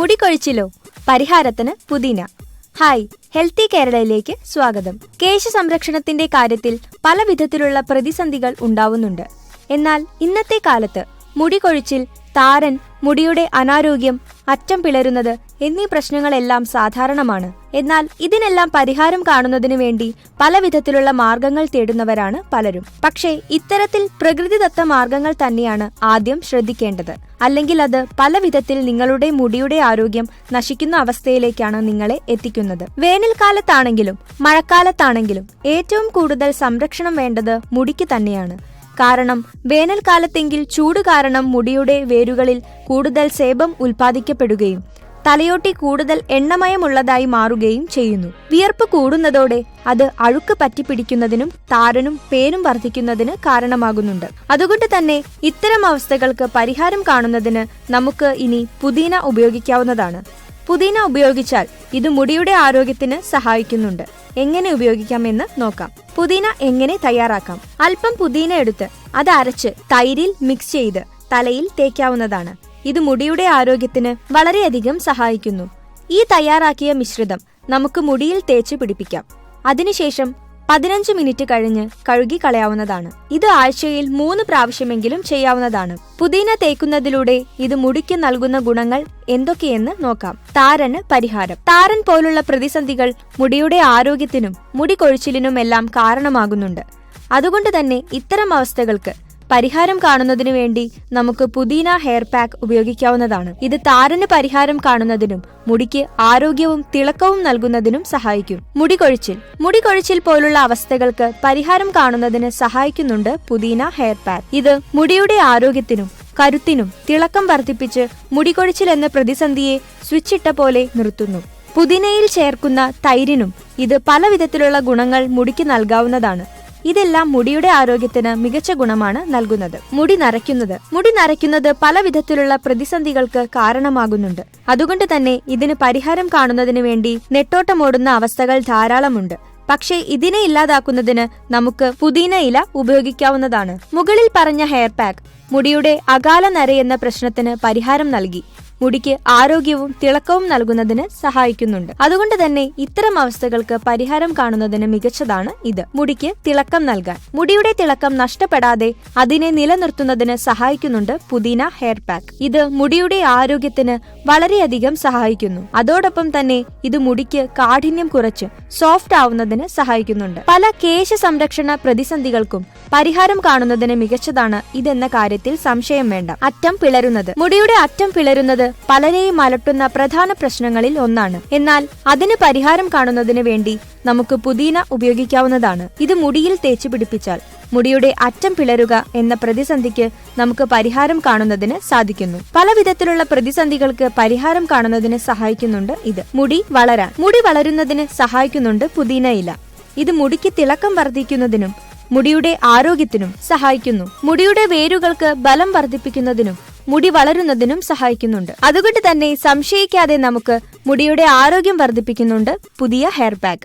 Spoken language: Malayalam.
മുടികൊഴിച്ചിലോ? പരിഹാരത്തിന് പുതിന. ഹായ്, ഹെൽത്തി കേരളയിലേക്ക് സ്വാഗതം. കേശ സംരക്ഷണത്തിന്റെ കാര്യത്തിൽ പല വിധത്തിലുള്ള പ്രതിസന്ധികൾ ഉണ്ടാവുന്നുണ്ട്. എന്നാൽ ഇന്നത്തെ കാലത്ത് മുടികൊഴിച്ചിൽ, താരൻ, മുടിയുടെ അനാരോഗ്യം, അറ്റം പിളരുന്നത് എന്നീ പ്രശ്നങ്ങളെല്ലാം സാധാരണമാണ്. എന്നാൽ ഇതിനെല്ലാം പരിഹാരം കാണുന്നതിനു വേണ്ടി പല വിധത്തിലുള്ള മാർഗങ്ങൾ തേടുന്നവരാണ് പലരും. പക്ഷേ ഇത്തരത്തിൽ പ്രകൃതിദത്ത മാർഗങ്ങൾ തന്നെയാണ് ആദ്യം ശ്രദ്ധിക്കേണ്ടത്. അല്ലെങ്കിൽ അത് പല വിധത്തിൽ നിങ്ങളുടെ മുടിയുടെ ആരോഗ്യം നശിക്കുന്ന അവസ്ഥയിലേക്കാണ് നിങ്ങളെ എത്തിക്കുന്നത്. വേനൽക്കാലത്താണെങ്കിലും മഴക്കാലത്താണെങ്കിലും ഏറ്റവും കൂടുതൽ സംരക്ഷണം വേണ്ടത് മുടിക്ക് തന്നെയാണ്. കാരണം വേനൽക്കാലത്തെങ്കിൽ ചൂട് കാരണം മുടിയുടെ വേരുകളിൽ കൂടുതൽ സേബം ഉൽപ്പാദിക്കപ്പെടുകയും തലയോട്ടി കൂടുതൽ എണ്ണമയമുള്ളതായി മാറുകയും ചെയ്യുന്നു. വിയർപ്പ് കൂടുന്നതോടെ അത് അഴുക്ക് പറ്റിപ്പിടിക്കുന്നതിനും താരനും പേനും വർദ്ധിക്കുന്നതിന് കാരണമാകുന്നുണ്ട്. അതുകൊണ്ട് തന്നെ ഇത്തരം അവസ്ഥകൾക്ക് പരിഹാരം കാണുന്നതിന് നമുക്ക് ഇനി പുതിന ഉപയോഗിക്കാവുന്നതാണ്. പുതിന ഉപയോഗിച്ചാൽ ഇത് മുടിയുടെ ആരോഗ്യത്തിന് സഹായിക്കുന്നുണ്ട്. എങ്ങനെ ഉപയോഗിക്കാമെന്ന് നോക്കാം. പുതിന എങ്ങനെ തയ്യാറാക്കാം? അല്പം പുതിന എടുത്ത് അത് അരച്ച് തൈരിൽ മിക്സ് ചെയ്ത് തലയിൽ തേക്കാവുന്നതാണ്. ഇത് മുടിയുടെ ആരോഗ്യത്തിന് വളരെയധികം സഹായിക്കുന്നു. ഈ തയ്യാറാക്കിയ മിശ്രിതം നമുക്ക് മുടിയിൽ തേച്ച് പിടിപ്പിക്കാം. അതിനുശേഷം 15 മിനിറ്റ് കഴിഞ്ഞ് കഴുകി കളയാവുന്നതാണ്. ഇത് ആഴ്ചയിൽ 3 പ്രാവശ്യമെങ്കിലും ചെയ്യാവുന്നതാണ്. പുതിന തേക്കുന്നതിലൂടെ ഇത് മുടിക്ക് നൽകുന്ന ഗുണങ്ങൾ എന്തൊക്കെയെന്ന് നോക്കാം. താരന് പരിഹാരം. താരൻ പോലുള്ള പ്രതിസന്ധികൾ മുടിയുടെ ആരോഗ്യത്തിനും മുടി കൊഴിച്ചിലിനുമെല്ലാം കാരണമാകുന്നുണ്ട്. അതുകൊണ്ട് തന്നെ ഇത്തരം അവസ്ഥകൾക്ക് പരിഹാരം കാണുന്നതിനു വേണ്ടി നമുക്ക് പുതിന ഹെയർ പാക്ക് ഉപയോഗിക്കാവുന്നതാണ്. ഇത് താരന് പരിഹാരം കാണുന്നതിനും മുടിക്ക് ആരോഗ്യവും തിളക്കവും നൽകുന്നതിനും സഹായിക്കും. മുടികൊഴിച്ചിൽ പോലുള്ള അവസ്ഥകൾക്ക് പരിഹാരം കാണുന്നതിന് സഹായിക്കുന്നുണ്ട് പുതിന ഹെയർ പാക്ക്. ഇത് മുടിയുടെ ആരോഗ്യത്തിനും കരുത്തിനും തിളക്കം വർദ്ധിപ്പിച്ച് മുടികൊഴിച്ചിൽ എന്ന പ്രതിസന്ധിയെ സ്വിച്ചിട്ട പോലെ നിർത്തുന്നു. പുതിനയിൽ ചേർക്കുന്ന തൈരിനും ഇത് പല വിധത്തിലുള്ള ഗുണങ്ങൾ മുടിക്ക് നൽകാവുന്നതാണ്. ഇതെല്ലാം മുടിയുടെ ആരോഗ്യത്തിന് മികച്ച ഗുണമാണ് നൽകുന്നത്. മുടി നരയ്ക്കുന്നത് പല വിധത്തിലുള്ള പ്രതിസന്ധികൾക്ക് കാരണമാകുന്നുണ്ട്. അതുകൊണ്ട് തന്നെ ഇതിന് പരിഹാരം കാണുന്നതിന് വേണ്ടി നെട്ടോട്ടമോടുന്ന അവസ്ഥകൾ ധാരാളമുണ്ട്. പക്ഷേ ഇതിനെ ഇല്ലാതാക്കുന്നതിന് നമുക്ക് പുതിന ഇല ഉപയോഗിക്കാവുന്നതാണ്. മുകളിൽ പറഞ്ഞ ഹെയർ പാക്ക് മുടിയുടെ അകാല നര എന്ന പ്രശ്നത്തിന് പരിഹാരം നൽകി മുടിക്ക് ആരോഗ്യവും തിളക്കവും നൽകുന്നതിന് സഹായിക്കുന്നുണ്ട്. അതുകൊണ്ട് തന്നെ ഇത്തരം അവസ്ഥകൾക്ക് പരിഹാരം കാണുന്നതിന് മികച്ചതാണ് ഇത്. മുടിക്ക് തിളക്കം നൽകാൻ, മുടിയുടെ തിളക്കം നഷ്ടപ്പെടാതെ അതിനെ നിലനിർത്തുന്നതിന് സഹായിക്കുന്നുണ്ട് പുതിന ഹെയർ പാക്ക്. ഇത് മുടിയുടെ ആരോഗ്യത്തിന് വളരെയധികം സഹായിക്കുന്നു. അതോടൊപ്പം തന്നെ ഇത് മുടിക്ക് കാഠിന്യം കുറച്ച് സോഫ്റ്റ് ആവുന്നതിന് സഹായിക്കുന്നുണ്ട്. പല കേശ സംരക്ഷണ പ്രതിസന്ധികൾക്കും പരിഹാരം കാണുന്നതിന് മികച്ചതാണ് ഇതെന്ന കാര്യത്തിൽ സംശയം വേണ്ട. അറ്റം പിളരുന്നത്. മുടിയുടെ അറ്റം പിളരുന്നത് പലരെയും അലട്ടുന്ന പ്രധാന പ്രശ്നങ്ങളിൽ ഒന്നാണ്. എന്നാൽ അതിന് പരിഹാരം കാണുന്നതിന് വേണ്ടി നമുക്ക് പുതിന ഉപയോഗിക്കാവുന്നതാണ്. ഇത് മുടിയിൽ തേച്ച് പിടിപ്പിച്ചാൽ മുടിയുടെ അറ്റം പിളരുക എന്ന പ്രതിസന്ധിക്ക് നമുക്ക് പരിഹാരം കാണുന്നതിന് സാധിക്കുന്നു. പല വിധത്തിലുള്ള പ്രതിസന്ധികൾക്ക് പരിഹാരം കാണുന്നതിന് സഹായിക്കുന്നുണ്ട് ഇത്. മുടി വളരുന്നതിന് സഹായിക്കുന്നുണ്ട് പുതിന ഇല. ഇത് മുടിക്ക് തിളക്കം വർദ്ധിക്കുന്നതിനും മുടിയുടെ ആരോഗ്യത്തിനും സഹായിക്കുന്നു. മുടിയുടെ വേരുകൾക്ക് ബലം വർദ്ധിപ്പിക്കുന്നതിനും മുടി വളരുന്നതിനും സഹായിക്കുന്നുണ്ട്. അതുകൊണ്ട് തന്നെ സംശയിക്കാതെ നമുക്ക് മുടിയുടെ ആരോഗ്യം വർദ്ധിപ്പിക്കുന്നുണ്ട് പുതിയ ഹെയർ പാക്ക്.